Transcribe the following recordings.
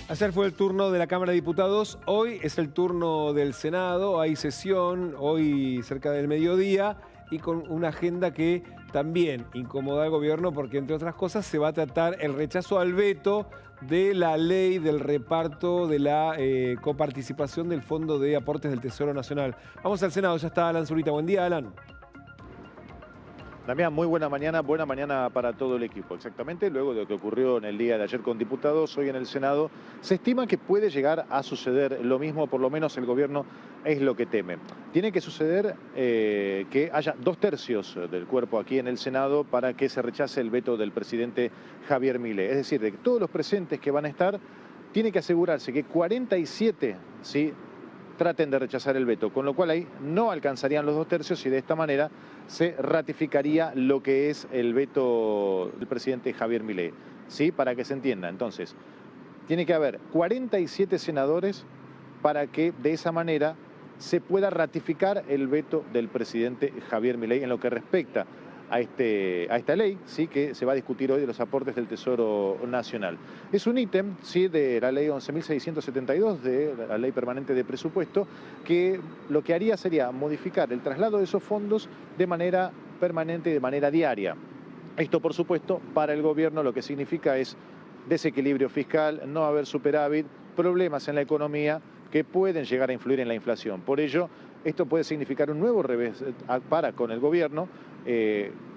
Ayer fue el turno de la Cámara de Diputados, hoy es el turno del Senado, hay sesión hoy cerca del mediodía y con una agenda que también incomoda al gobierno porque, entre otras cosas, se va a tratar el rechazo al veto de la ley del reparto de la coparticipación del Fondo de Aportes del Tesoro Nacional. Vamos al Senado, ya está Alan Zurita. Buen día, Alan. Damián, muy buena mañana para todo el equipo. Exactamente, luego de lo que ocurrió en el día de ayer con diputados, hoy en el Senado, se estima que puede llegar a suceder lo mismo, por lo menos el gobierno es lo que teme. Tiene que suceder que haya 2/3 del cuerpo aquí en el Senado para que se rechace el veto del presidente Javier Milei. Es decir, de que todos los presentes que van a estar, tiene que asegurarse que 47, ¿sí?, traten de rechazar el veto, con lo cual ahí no alcanzarían los 2/3 y de esta manera se ratificaría lo que es el veto del presidente Javier Milei. ¿Sí? Para que se entienda, entonces, tiene que haber 47 senadores para que de esa manera se pueda ratificar el veto del presidente Javier Milei en lo que respecta a esta ley, ¿sí?, que se va a discutir hoy, de los aportes del Tesoro Nacional. Es un ítem, ¿sí?, de la ley 11.672, de la ley permanente de presupuesto, que lo que haría sería modificar el traslado de esos fondos de manera permanente y de manera diaria. Esto, por supuesto, para el gobierno lo que significa es desequilibrio fiscal, no haber superávit, problemas en la economía que pueden llegar a influir en la inflación. Por ello, esto puede significar un nuevo revés con el gobierno,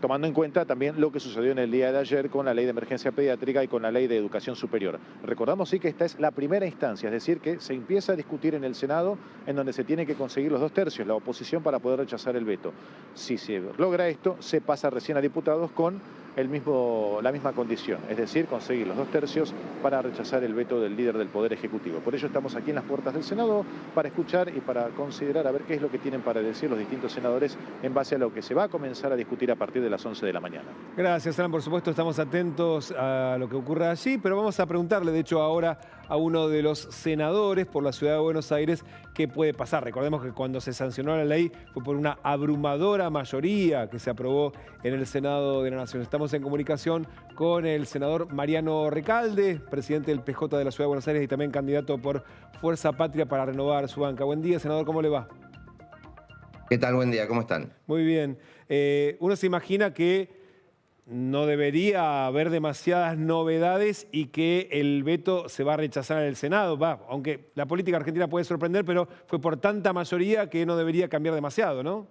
tomando en cuenta también lo que sucedió en el día de ayer con la ley de emergencia pediátrica y con la ley de educación superior. Recordamos, sí, que esta es la primera instancia, es decir, que se empieza a discutir en el Senado, en donde se tiene que conseguir los 2/3, la oposición, para poder rechazar el veto. Si se logra esto, se pasa recién a diputados con la misma condición, es decir, conseguir los 2/3 para rechazar el veto del líder del Poder Ejecutivo. Por ello estamos aquí en las puertas del Senado para escuchar y para considerar a ver qué es lo que tienen para decir los distintos senadores en base a lo que se va a comenzar a discutir a partir de las 11 de la mañana. Gracias, Alan. Por supuesto, estamos atentos a lo que ocurra allí, pero vamos a preguntarle, de hecho, ahora a uno de los senadores por la Ciudad de Buenos Aires qué puede pasar. Recordemos que cuando se sancionó la ley fue por una abrumadora mayoría que se aprobó en el Senado de la Nación. Estamos en comunicación con el senador Mariano Recalde, presidente del PJ de la Ciudad de Buenos Aires y también candidato por Fuerza Patria para renovar su banca. Buen día, senador, ¿cómo le va? ¿Qué tal? Buen día, ¿cómo están? Muy bien. Uno se imagina que no debería haber demasiadas novedades y que el veto se va a rechazar en el Senado. Aunque la política argentina puede sorprender, pero fue por tanta mayoría que no debería cambiar demasiado, ¿no?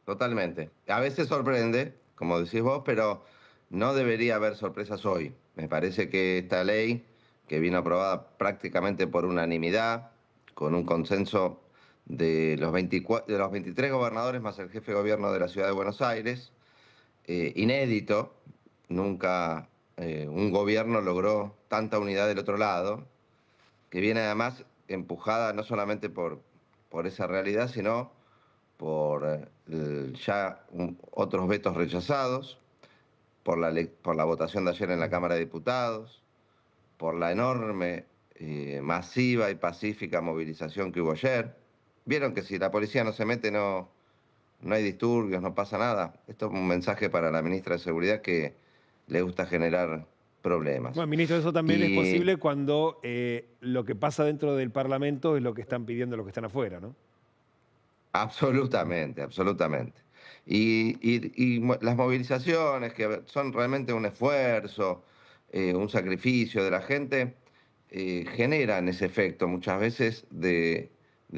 Totalmente. A veces sorprende, como decís vos, pero no debería haber sorpresas hoy. Me parece que esta ley, que vino aprobada prácticamente por unanimidad, con un consenso de los 23 gobernadores más el jefe de gobierno de la Ciudad de Buenos Aires, inédito, nunca un gobierno logró tanta unidad del otro lado, que viene además empujada no solamente por esa realidad, sino por otros vetos rechazados, por la votación de ayer en la Cámara de Diputados, por la enorme, masiva y pacífica movilización que hubo ayer. Vieron que si la policía no se mete, no hay disturbios, no pasa nada. Esto es un mensaje para la ministra de Seguridad, que le gusta generar problemas. Bueno, ministro, eso también es posible cuando lo que pasa dentro del Parlamento es lo que están pidiendo los que están afuera, ¿no? Absolutamente, absolutamente. Y las movilizaciones, que son realmente un esfuerzo, un sacrificio de la gente, generan ese efecto muchas veces de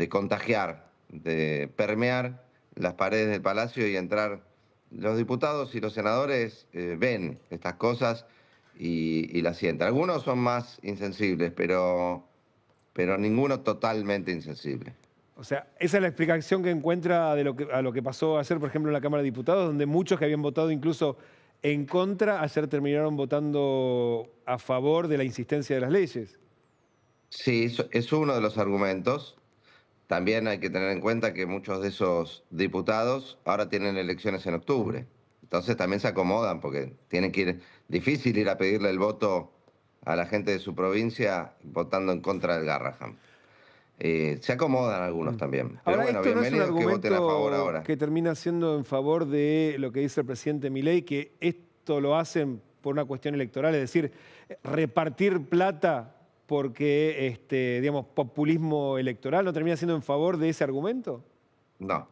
contagiar, de permear las paredes del Palacio y entrar. Los diputados y los senadores ven estas cosas y las sienten. Algunos son más insensibles, pero ninguno totalmente insensible. O sea, esa es la explicación que encuentra a lo que pasó ayer, por ejemplo, en la Cámara de Diputados, donde muchos que habían votado incluso en contra, ayer terminaron votando a favor de la insistencia de las leyes. Sí, es uno de los argumentos. También hay que tener en cuenta que muchos de esos diputados ahora tienen elecciones en octubre. Entonces también se acomodan porque tienen que ir, difícil ir a pedirle el voto a la gente de su provincia votando en contra del Garrahan. Se acomodan algunos también. Pero Ahora, bueno, esto no es un bienvenidos que voten a favor argumento ahora. que termina siendo en favor de lo que dice el presidente Milei, que esto lo hacen por una cuestión electoral, es decir, repartir plata porque, digamos, populismo electoral? ¿No termina siendo en favor de ese argumento? No,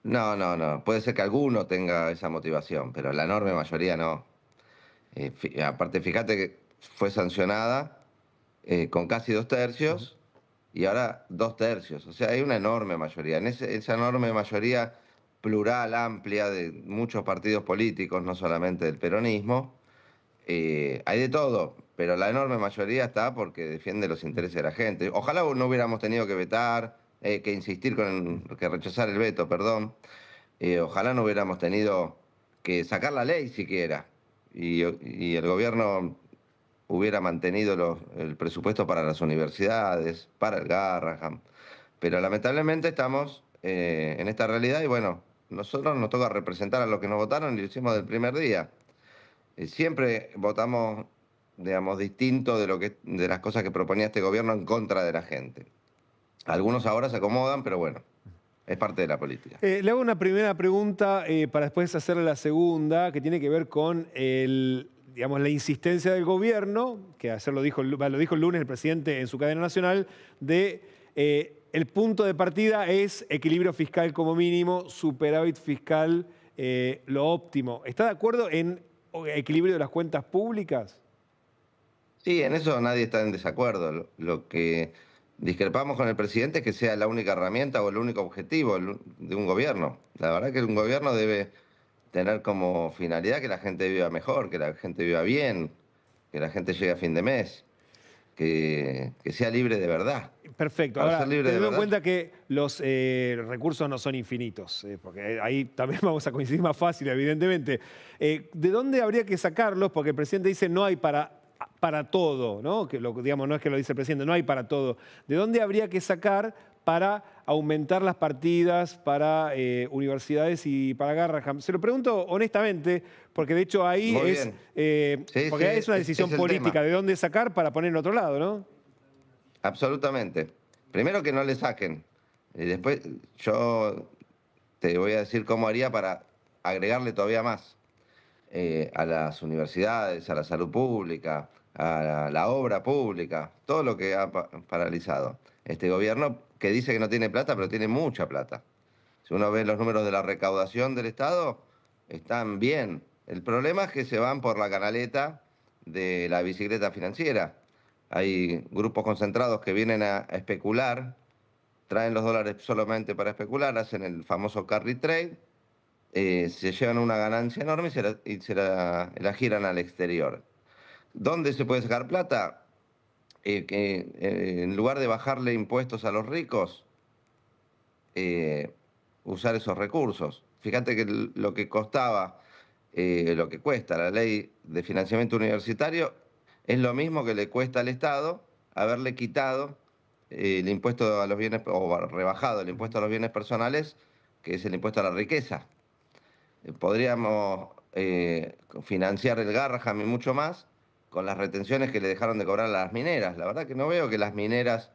no. Puede ser que alguno tenga esa motivación, pero la enorme mayoría no. Aparte, fíjate que fue sancionada con casi 2/3 y ahora 2/3. O sea, hay una enorme mayoría. Esa enorme mayoría plural, amplia, de muchos partidos políticos, no solamente del peronismo, hay de todo, pero la enorme mayoría está porque defiende los intereses de la gente. Ojalá no hubiéramos tenido que vetar, que insistir que rechazar el veto, perdón. Ojalá no hubiéramos tenido que sacar la ley siquiera y el gobierno hubiera mantenido el presupuesto para las universidades, para el Garrahan. Pero lamentablemente estamos en esta realidad y bueno, nosotros nos toca representar a los que nos votaron y lo hicimos del primer día. Siempre votamos, digamos, distinto de las cosas que proponía este gobierno en contra de la gente. Algunos ahora se acomodan, pero bueno, es parte de la política. Le hago una primera pregunta para después hacerle la segunda, que tiene que ver con digamos, la insistencia del gobierno, que ayer lo dijo el lunes el presidente en su cadena nacional, de el punto de partida es equilibrio fiscal como mínimo, superávit fiscal lo óptimo. ¿Está de acuerdo en equilibrio de las cuentas públicas? Sí, en eso nadie está en desacuerdo. Lo que discrepamos con el presidente es que sea la única herramienta o el único objetivo de un gobierno. La verdad que un gobierno debe tener como finalidad que la gente viva mejor, que la gente viva bien, que la gente llegue a fin de mes, que sea libre de verdad. Perfecto. Para Ahora, ser libre de teniendo en verdad, cuenta que los recursos no son infinitos, porque ahí también vamos a coincidir más fácil, evidentemente. ¿De dónde habría que sacarlos? Porque el presidente dice no hay para todo, ¿no? Que digamos, no es que lo dice el presidente, no hay para todo. ¿De dónde habría que sacar para aumentar las partidas para universidades y para Garrahan? Se lo pregunto honestamente, porque de hecho ahí muy es, bien. Sí, porque sí, es una decisión es el política tema. de dónde sacar para poner en otro lado, ¿no? Absolutamente. Primero que no le saquen. Y después yo te voy a decir cómo haría para agregarle todavía más a las universidades, a la salud pública, a la obra pública, todo lo que ha paralizado. Este gobierno que dice que no tiene plata, pero tiene mucha plata. Si uno ve los números de la recaudación del Estado, están bien. El problema es que se van por la canaleta de la bicicleta financiera. Hay grupos concentrados que vienen a especular, traen los dólares solamente para especular, hacen el famoso carry trade, se llevan una ganancia enorme y la giran al exterior. ¿Dónde se puede sacar plata? En lugar de bajarle impuestos a los ricos, eh, usar esos recursos. Fíjate que lo que costaba, lo que cuesta la ley de financiamiento universitario es lo mismo que le cuesta al Estado haberle quitado el impuesto a los bienes, o rebajado el impuesto a los bienes personales, que es el impuesto a la riqueza. Podríamos financiar el Garrahan y mucho más con las retenciones que le dejaron de cobrar a las mineras. La verdad que no veo que las mineras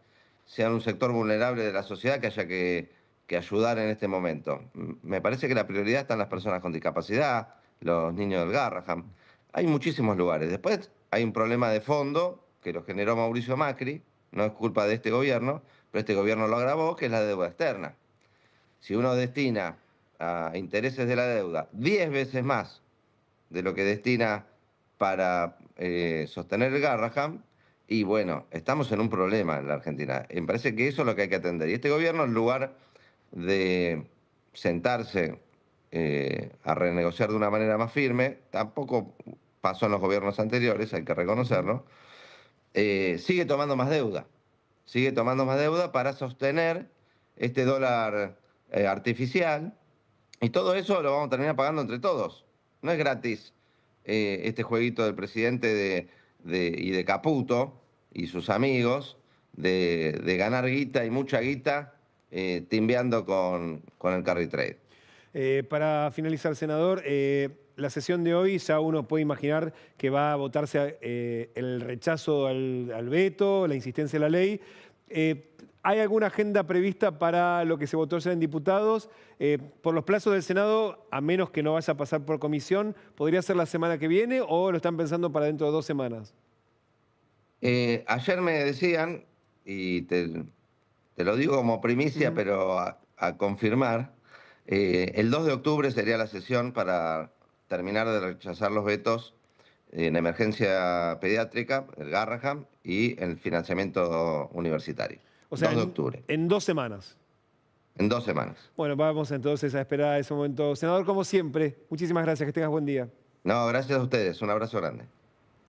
sean un sector vulnerable de la sociedad que haya que ayudar en este momento. Me parece que la prioridad está en las personas con discapacidad, los niños del Garrahan. Hay muchísimos lugares. Después hay un problema de fondo que lo generó Mauricio Macri, no es culpa de este gobierno, pero este gobierno lo agravó, que es la deuda externa. Si uno destina a intereses de la deuda 10 veces más de lo que destina para sostener el Garrahan, y bueno, estamos en un problema en la Argentina. Me parece que eso es lo que hay que atender. Y este gobierno, en lugar de sentarse a renegociar de una manera más firme, tampoco pasó en los gobiernos anteriores, hay que reconocerlo, sigue tomando más deuda. Sigue tomando más deuda para sostener este dólar artificial, y todo eso lo vamos a terminar pagando entre todos. No es gratis este jueguito del presidente y de Caputo y sus amigos de ganar guita y mucha guita timbeando con el carry trade. Para finalizar, senador, la sesión de hoy ya uno puede imaginar que va a votarse el rechazo al veto, la insistencia de la ley. ¿Hay alguna agenda prevista para lo que se votó ya en diputados? Por los plazos del Senado, a menos que no vaya a pasar por comisión, ¿podría ser la semana que viene o lo están pensando para dentro de 2 semanas? Ayer me decían, y te lo digo como primicia, pero a confirmar, el 2 de octubre sería la sesión para terminar de rechazar los vetos en emergencia pediátrica, el Garraham, y el financiamiento universitario. O sea, 2 de octubre, en 2 semanas. en 2 semanas. Bueno, vamos entonces a esperar ese momento. Senador, como siempre, muchísimas gracias. Que tengas buen día. No, gracias a ustedes. Un abrazo grande.